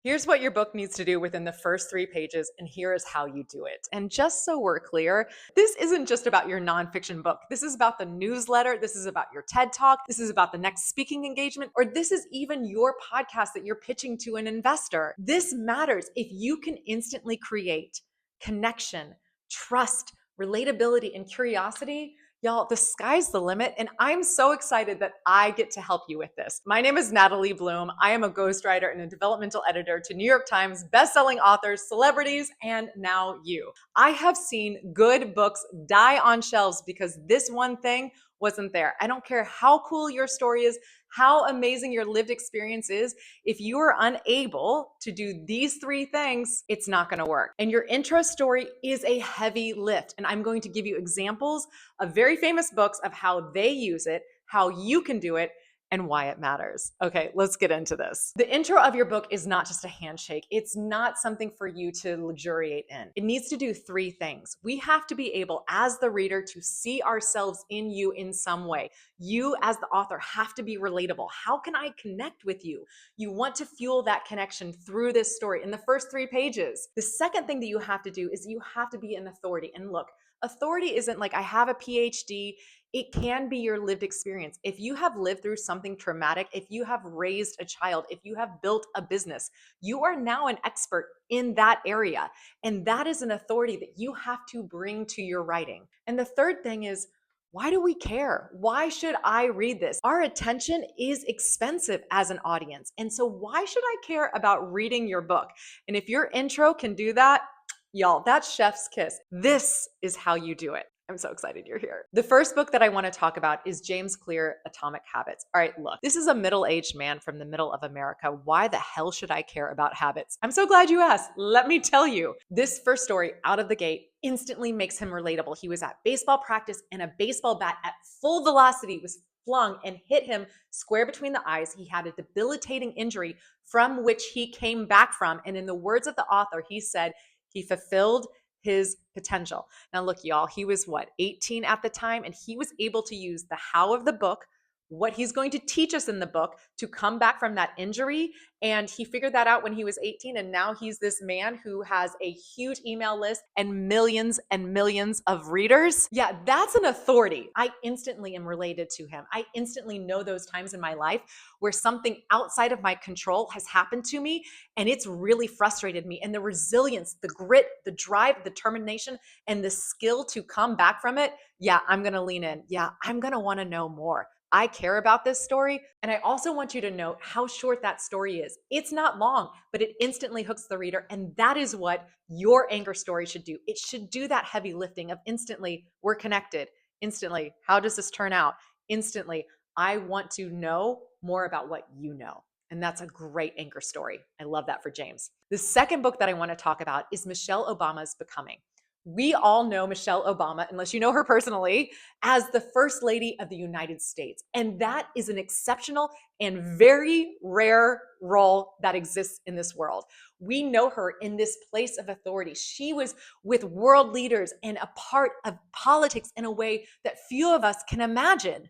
Here's what your book needs to do within the first 3 pages, and here is how you do it. And just so we're clear, this isn't just about your nonfiction book. This is about the newsletter. This is about your TED Talk. This is about the next speaking engagement, or this is even your podcast that you're pitching to an investor. This matters. If you can instantly create connection, trust, relatability, and curiosity, y'all, the sky's the limit, and I'm so excited that I get to help you with this. My name is Natalie Bloom. I am a ghostwriter and a developmental editor to New York Times bestselling authors, celebrities, and now you. I have seen good books die on shelves because this one thing wasn't there. I don't care how cool your story is, how amazing your lived experience is. If you are unable to do these 3 things, it's not going to work. And your intro story is a heavy lift. And I'm going to give you examples of very famous books of how they use it, how you can do it, and why it matters. Okay, let's get into this. The intro of your book is not just a handshake. It's not something for you to luxuriate in. It needs to do 3 things. We have to be able, as the reader, to see ourselves in you in some way. You, as the author, have to be relatable. How can I connect with you? You want to fuel that connection through this story in the first 3 pages. The second thing that you have to do is you have to be an authority. And look, authority isn't like I have a PhD. It can be your lived experience. If you have lived through something traumatic, if you have raised a child, if you have built a business, you are now an expert in that area. And that is an authority that you have to bring to your writing. And the third thing is, why do we care? Why should I read this? Our attention is expensive as an audience. And so why should I care about reading your book? And if your intro can do that, y'all, that's chef's kiss. This is how you do it. I'm so excited you're here. The first book that I want to talk about is James Clear, Atomic Habits. All right, look, this is a middle-aged man from the middle of America. Why the hell should I care about habits? I'm so glad you asked. Let me tell you. This first story out of the gate instantly makes him relatable. He was at baseball practice and a baseball bat at full velocity was flung and hit him square between the eyes. He had a debilitating injury from which he came back from. And in the words of the author, he said he fulfilled his potential. Now, look, y'all, he was 18 at the time, and he was able to use the how of the book, what he's going to teach us in the book, to come back from that injury. And he figured that out when he was 18. And now he's this man who has a huge email list and millions of readers. Yeah, that's an authority. I instantly am related to him. I instantly know those times in my life where something outside of my control has happened to me, and it's really frustrated me. And the resilience, the grit, the drive, the determination, and the skill to come back from it, yeah, I'm going to lean in. Yeah, I'm going to want to know more. I care about this story. And I also want you to note how short that story is. It's not long, but it instantly hooks the reader. And that is what your anchor story should do. It should do that heavy lifting of instantly, we're connected. Instantly, how does this turn out? Instantly, I want to know more about what you know. And that's a great anchor story. I love that for James. The second book that I want to talk about is Michelle Obama's Becoming. We all know Michelle Obama, unless you know her personally, as the First Lady of the United States. And that is an exceptional and very rare role that exists in this world. We know her in this place of authority. She was with world leaders and a part of politics in a way that few of us can imagine.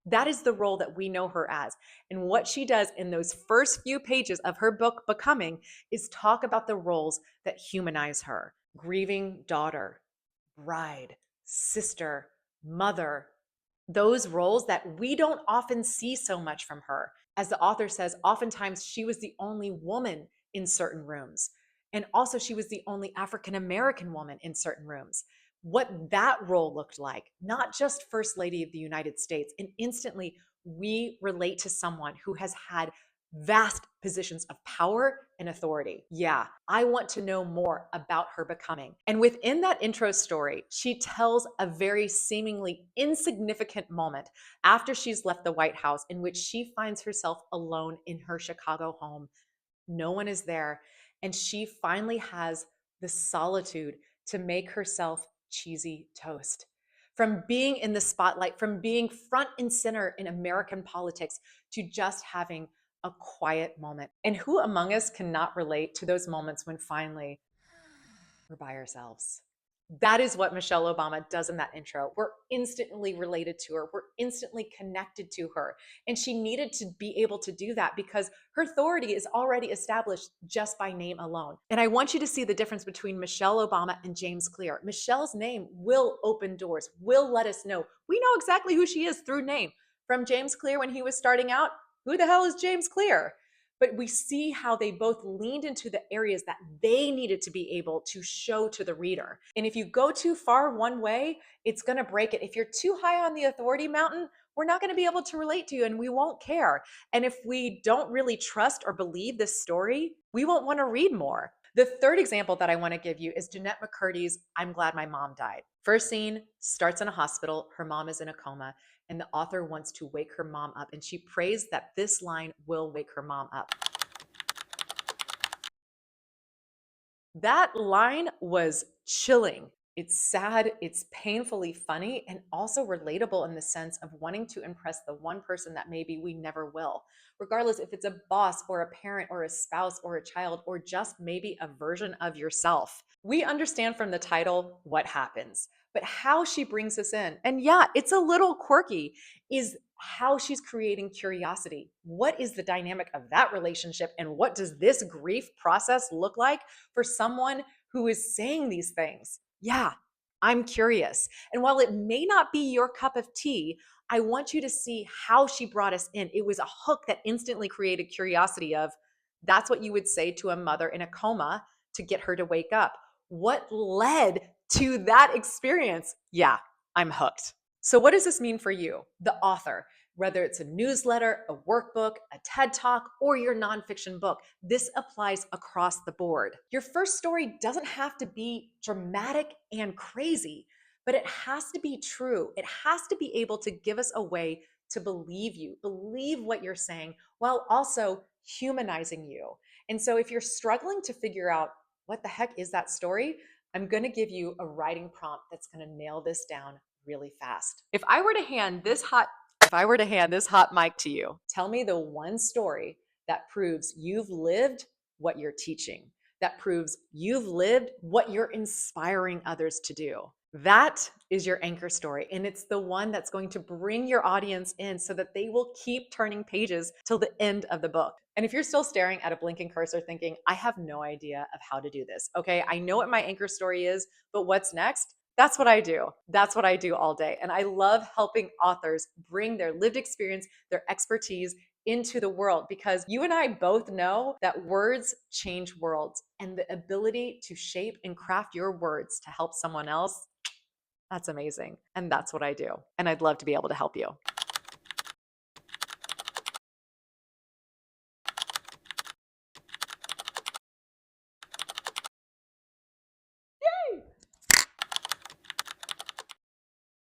That is the role that we know her as. And what she does in those first few pages of her book, Becoming, is talk about the roles that humanize her: grieving daughter, bride, sister, mother, those roles that we don't often see so much from her. As the author says, oftentimes she was the only woman in certain rooms. And also she was the only African-American woman in certain rooms. What that role looked like, not just First Lady of the United States. And instantly we relate to someone who has had vast positions of power and authority. Yeah, I want to know more about her becoming. And within that intro story, she tells a very seemingly insignificant moment after she's left the White House in which she finds herself alone in her Chicago home. No one is there. And she finally has the solitude to make herself cheesy toast. From being in the spotlight, from being front and center in American politics, to just having a quiet moment. And who among us cannot relate to those moments when finally we're by ourselves? That is what Michelle Obama does in that intro. We're instantly related to her. We're instantly connected to her. And she needed to be able to do that because her authority is already established just by name alone. And I want you to see the difference between Michelle Obama and James Clear. Michelle's name will open doors, will let us know. We know exactly who she is through name. From James Clear when he was starting out, who the hell is James Clear? But we see how they both leaned into the areas that they needed to be able to show to the reader. And if you go too far one way, it's going to break it. If you're too high on the authority mountain, we're not going to be able to relate to you and we won't care. And if we don't really trust or believe this story, we won't want to read more. The third example that I want to give you is Jeanette McCurdy's I'm Glad My Mom Died. First scene starts in a hospital. Her mom is in a coma, and the author wants to wake her mom up, and she prays that this line will wake her mom up. That line was chilling. It's sad, it's painfully funny, and also relatable in the sense of wanting to impress the one person that maybe we never will, regardless if it's a boss or a parent or a spouse or a child or just maybe a version of yourself. We understand from the title what happens, but how she brings us in, and yeah, it's a little quirky, is how she's creating curiosity. What is the dynamic of that relationship, and what does this grief process look like for someone who is saying these things? Yeah, I'm curious. And while it may not be your cup of tea, I want you to see how she brought us in. It was a hook that instantly created curiosity of that's what you would say to a mother in a coma to get her to wake up. What led to that experience? Yeah, I'm hooked. So, what does this mean for you, the author? Whether it's a newsletter, a workbook, a TED Talk, or your nonfiction book, this applies across the board. Your first story doesn't have to be dramatic and crazy, but it has to be true. It has to be able to give us a way to believe you, believe what you're saying, while also humanizing you. And so, if you're struggling to figure out what the heck is that story, I'm going to give you a writing prompt that's going to nail this down really fast. If I were to hand this hot mic to you, tell me the one story that proves you've lived what you're teaching, that proves you've lived what you're inspiring others to do. That is your anchor story. And it's the one that's going to bring your audience in so that they will keep turning pages till the end of the book. And if you're still staring at a blinking cursor thinking, I have no idea of how to do this. Okay, I know what my anchor story is, but what's next? That's what I do. That's what I do all day. And I love helping authors bring their lived experience, their expertise into the world, because you and I both know that words change worlds, and the ability to shape and craft your words to help someone else, that's amazing. And that's what I do. And I'd love to be able to help you.